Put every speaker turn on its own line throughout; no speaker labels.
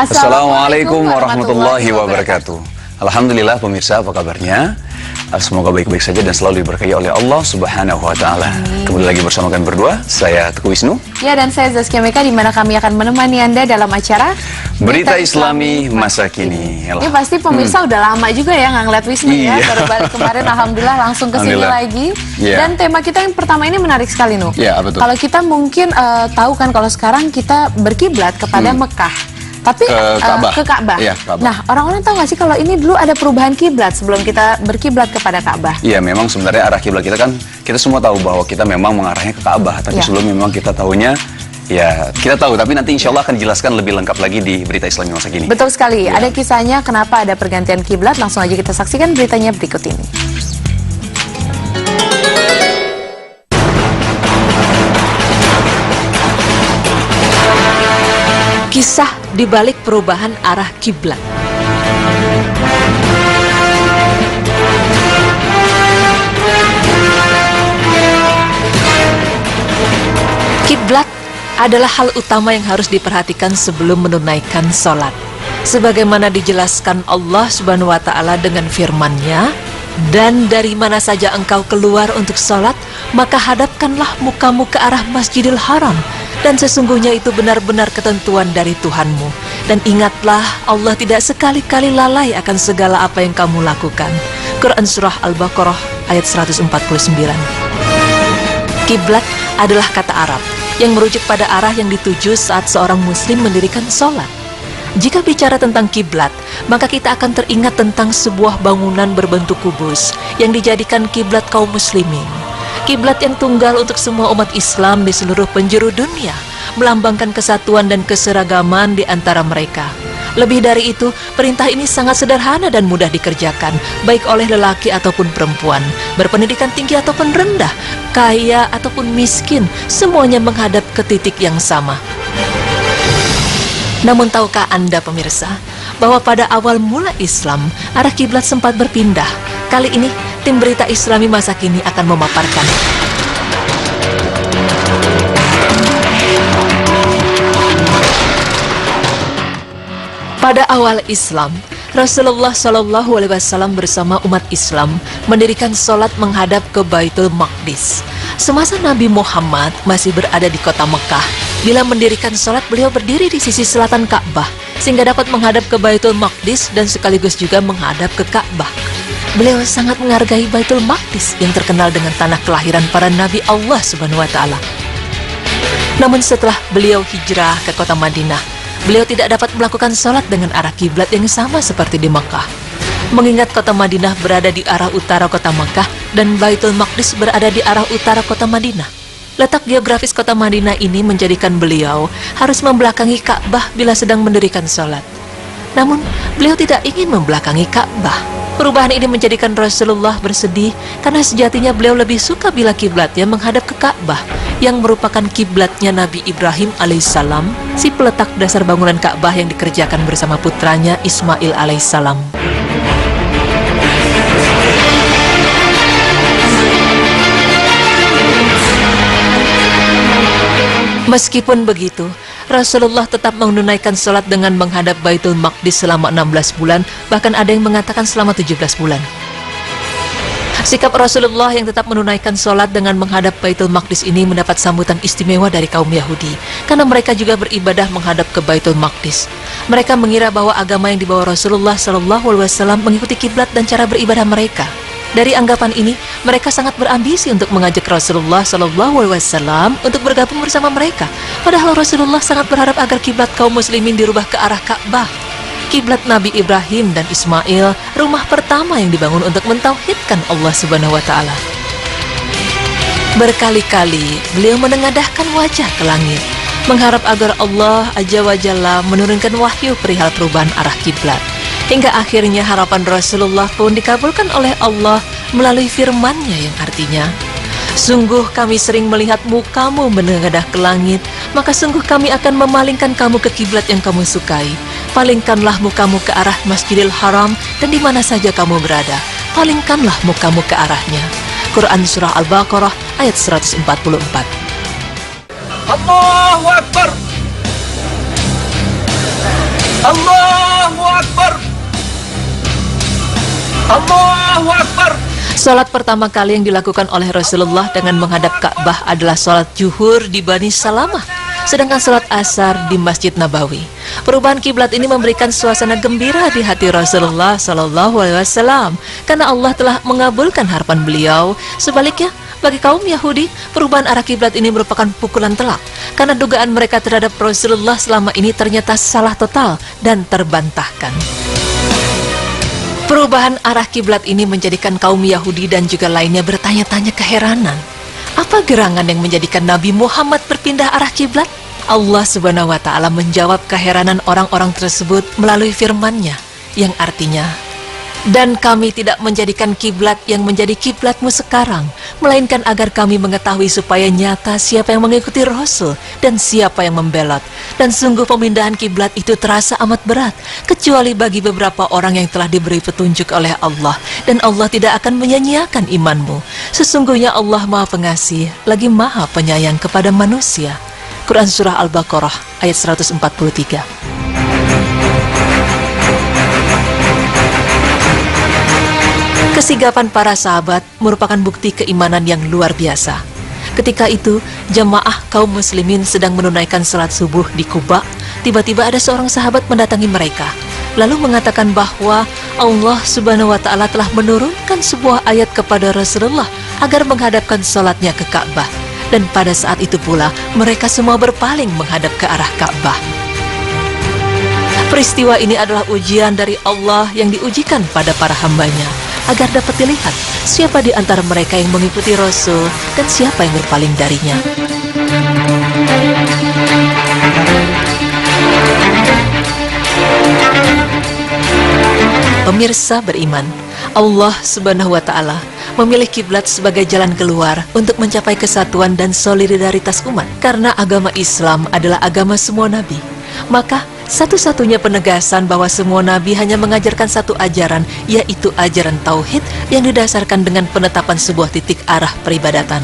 Assalamualaikum warahmatullahi wabarakatuh. Alhamdulillah pemirsa, apa kabarnya? Semoga baik-baik saja dan selalu diberkahi oleh Allah Subhanahu wa Ta'ala. Kembali lagi bersama kami berdua, saya Teguh Wisnu.
Ya, dan saya Zaskia Meka, di mana kami akan menemani Anda dalam acara
Berita Islami Masa Kini.
Ini pasti pemirsa udah lama juga ya nggak ngeliat Wisnu ya. Baru balik kemarin, alhamdulillah langsung ke sini lagi. Dan tema kita yang pertama ini menarik sekali, Nuh.
Betul.
Kalau kita mungkin tahu kan kalau sekarang kita berkiblat kepada Mekah. Tapi ke Ka'bah. Nah, orang-orang tahu nggak sih kalau ini dulu ada perubahan kiblat sebelum kita berkiblat kepada Ka'bah?
Iya, memang sebenarnya arah kiblat kita kan, kita semua tahu bahwa kita memang mengarahnya ke Ka'bah. Tapi sebelum memang kita tahunya, ya kita tahu. Tapi nanti insya Allah akan dijelaskan lebih lengkap lagi di Berita Islami Masa Kini.
Betul sekali. Ada kisahnya kenapa ada pergantian kiblat. Langsung aja kita saksikan beritanya berikut ini. Kisah di balik perubahan arah kiblat. Kiblat adalah hal utama yang harus diperhatikan sebelum menunaikan sholat. Sebagaimana dijelaskan Allah Subhanahu wa Ta'ala dengan firman-Nya, "Dan dari mana saja engkau keluar untuk sholat, maka hadapkanlah mukamu ke arah Masjidil Haram. Dan sesungguhnya itu benar-benar ketentuan dari Tuhanmu. Dan ingatlah, Allah tidak sekali-kali lalai akan segala apa yang kamu lakukan." Quran Surah Al-Baqarah ayat 149. Kiblat adalah kata Arab yang merujuk pada arah yang dituju saat seorang muslim mendirikan sholat. Jika bicara tentang kiblat, maka kita akan teringat tentang sebuah bangunan berbentuk kubus yang dijadikan kiblat kaum muslimin. Kiblat yang tunggal untuk semua umat Islam di seluruh penjuru dunia, melambangkan kesatuan dan keseragaman di antara mereka. Lebih dari itu, perintah ini sangat sederhana dan mudah dikerjakan, baik oleh lelaki ataupun perempuan, berpendidikan tinggi ataupun rendah, kaya ataupun miskin, semuanya menghadap ke titik yang sama. Namun tahukah Anda pemirsa, bahwa pada awal mula Islam, arah kiblat sempat berpindah. Kali ini, tim Berita Islami Masa Kini akan memaparkan. Pada awal Islam, Rasulullah SAW bersama umat Islam mendirikan sholat menghadap ke Baitul Maqdis. Semasa Nabi Muhammad masih berada di kota Mekah, bila mendirikan sholat beliau berdiri di sisi selatan Ka'bah, sehingga dapat menghadap ke Baitul Maqdis dan sekaligus juga menghadap ke Ka'bah. Beliau sangat menghargai Baitul Maqdis yang terkenal dengan tanah kelahiran para Nabi Allah Subhanahu wa Ta'ala. Namun setelah beliau hijrah ke kota Madinah, beliau tidak dapat melakukan sholat dengan arah kiblat yang sama seperti di Mekah. Mengingat kota Madinah berada di arah utara kota Mekah dan Baitul Maqdis berada di arah utara kota Madinah. Letak geografis kota Madinah ini menjadikan beliau harus membelakangi Ka'bah bila sedang mendirikan sholat. Namun, beliau tidak ingin membelakangi Ka'bah. Perubahan ini menjadikan Rasulullah bersedih karena sejatinya beliau lebih suka bila kiblatnya menghadap ke Ka'bah, yang merupakan kiblatnya Nabi Ibrahim alaihissalam, si peletak dasar bangunan Ka'bah yang dikerjakan bersama putranya Ismail alaihissalam. Meskipun begitu, Rasulullah tetap menunaikan sholat dengan menghadap Baitul Maqdis selama 16 bulan, bahkan ada yang mengatakan selama 17 bulan. Sikap Rasulullah yang tetap menunaikan sholat dengan menghadap Baitul Maqdis ini mendapat sambutan istimewa dari kaum Yahudi, karena mereka juga beribadah menghadap ke Baitul Maqdis. Mereka mengira bahwa agama yang dibawa Rasulullah SAW mengikuti kiblat dan cara beribadah mereka. Dari anggapan ini, mereka sangat berambisi untuk mengajak Rasulullah SAW untuk bergabung bersama mereka. Padahal Rasulullah sangat berharap agar kiblat kaum muslimin dirubah ke arah Ka'bah. Kiblat Nabi Ibrahim dan Ismail, rumah pertama yang dibangun untuk mentauhidkan Allah Subhanahu wa Ta'ala. Berkali-kali beliau menengadahkan wajah ke langit, mengharap agar Allah Azza wa Jalla menurunkan wahyu perihal perubahan arah kiblat. Hingga akhirnya harapan Rasulullah pun dikabulkan oleh Allah melalui firman-Nya yang artinya, "Sungguh kami sering melihat mukamu menengadah ke langit, maka sungguh kami akan memalingkan kamu ke kiblat yang kamu sukai. Palingkanlah mukamu ke arah Masjidil Haram dan di mana saja kamu berada, palingkanlah mukamu ke arahnya." Quran Surah Al-Baqarah ayat 144.
Allahu Akbar.
Allahu Akbar. Allahu Akbar.
Salat pertama kali yang dilakukan oleh Rasulullah dengan menghadap Ka'bah adalah salat zuhur di Bani Salamah, sedangkan salat asar di Masjid Nabawi. Perubahan kiblat ini memberikan suasana gembira di hati Rasulullah Shallallahu Alaihi Wasallam karena Allah telah mengabulkan harapan beliau. Sebaliknya, bagi kaum Yahudi, perubahan arah kiblat ini merupakan pukulan telak karena dugaan mereka terhadap Rasulullah selama ini ternyata salah total dan terbantahkan. Perubahan arah kiblat ini menjadikan kaum Yahudi dan juga lainnya bertanya-tanya keheranan. Apa gerangan yang menjadikan Nabi Muhammad berpindah arah kiblat? Allah Subhanahu wa Ta'ala menjawab keheranan orang-orang tersebut melalui firman-Nya yang artinya, "Dan kami tidak menjadikan kiblat yang menjadi kiblatmu sekarang, melainkan agar kami mengetahui supaya nyata siapa yang mengikuti Rasul dan siapa yang membelot. Dan sungguh pemindahan kiblat itu terasa amat berat, kecuali bagi beberapa orang yang telah diberi petunjuk oleh Allah. Dan Allah tidak akan menyia-nyiakan imanmu. Sesungguhnya Allah Maha Pengasih, lagi Maha Penyayang kepada manusia." Quran Surah Al-Baqarah ayat 143. Kesigapan para sahabat merupakan bukti keimanan yang luar biasa. Ketika itu, jamaah kaum muslimin sedang menunaikan salat subuh di Kuba. Tiba-tiba ada seorang sahabat mendatangi mereka, lalu mengatakan bahwa Allah Subhanahu wa Ta'ala telah menurunkan sebuah ayat kepada Rasulullah agar menghadapkan salatnya ke Ka'bah. Dan pada saat itu pula, mereka semua berpaling menghadap ke arah Ka'bah. Peristiwa ini adalah ujian dari Allah yang diujikan pada para hambanya, agar dapat dilihat siapa di antara mereka yang mengikuti Rasul dan siapa yang berpaling darinya. Pemirsa beriman, Allah Subhanahu wa Ta'ala memilih kiblat sebagai jalan keluar untuk mencapai kesatuan dan solidaritas umat. Karena agama Islam adalah agama semua nabi, maka satu-satunya penegasan bahwa semua nabi hanya mengajarkan satu ajaran, yaitu ajaran tauhid yang didasarkan dengan penetapan sebuah titik arah peribadatan.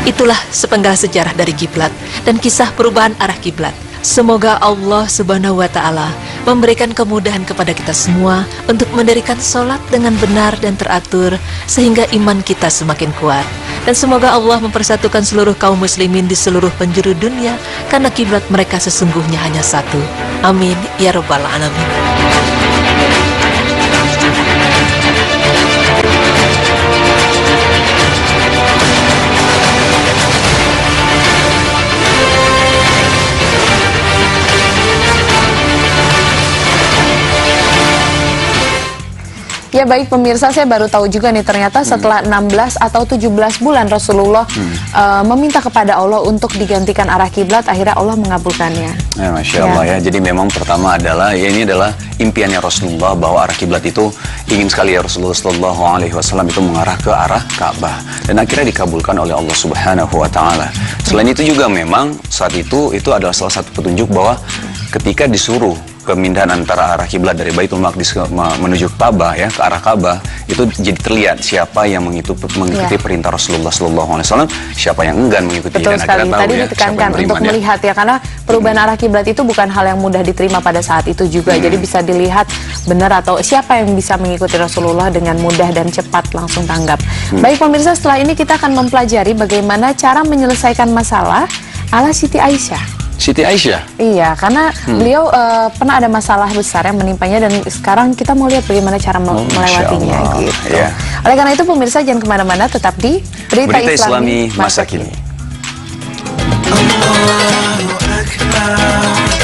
Itulah sepenggal sejarah dari kiblat dan kisah perubahan arah kiblat. Semoga Allah Subhanahu wa Ta'ala memberikan kemudahan kepada kita semua untuk mendirikan sholat dengan benar dan teratur sehingga iman kita semakin kuat. Dan semoga Allah mempersatukan seluruh kaum muslimin di seluruh penjuru dunia karena kiblat mereka sesungguhnya hanya satu. Amin ya rabbal alamin.
Ya baik pemirsa, saya baru tahu juga nih ternyata setelah 16 atau 17 bulan Rasulullah meminta kepada Allah untuk digantikan arah kiblat, akhirnya Allah mengabulkannya.
Ya, Masya Allah ya. Jadi memang pertama adalah, ya ini adalah impiannya Rasulullah bahwa arah kiblat itu ingin sekali ya Rasulullah Sallallahu Alaihi Wasallam itu mengarah ke arah Ka'bah, dan akhirnya dikabulkan oleh Allah Subhanahu Wa Taala. Selain itu juga memang saat itu adalah salah satu petunjuk bahwa ketika disuruh pemindahan antara arah kiblat dari Baitul Maqdis menuju Ka'bah ya, ke arah Ka'bah, itu jadi terlihat siapa yang mengikuti perintah Rasulullah Sallallahu Alaihi Wasallam, siapa yang enggan mengikuti.
Betul
dan
sekali.
tahu
Tadi
ya,
ditekankan untuk melihat ya, karena perubahan arah kiblat itu bukan hal yang mudah diterima pada saat itu juga. Jadi bisa dilihat benar atau siapa yang bisa mengikuti Rasulullah dengan mudah dan cepat langsung tanggap. Baik pemirsa, setelah ini kita akan mempelajari bagaimana cara menyelesaikan masalah ala Siti Aisyah.
Siti Aisyah?
Iya, karena beliau pernah ada masalah besar yang menimpanya, dan sekarang kita mau lihat bagaimana cara melewatinya gitu.
Yeah.
Oleh karena itu pemirsa jangan kemana-mana, tetap di Berita Islami
masa kini.
Allahu Akbar.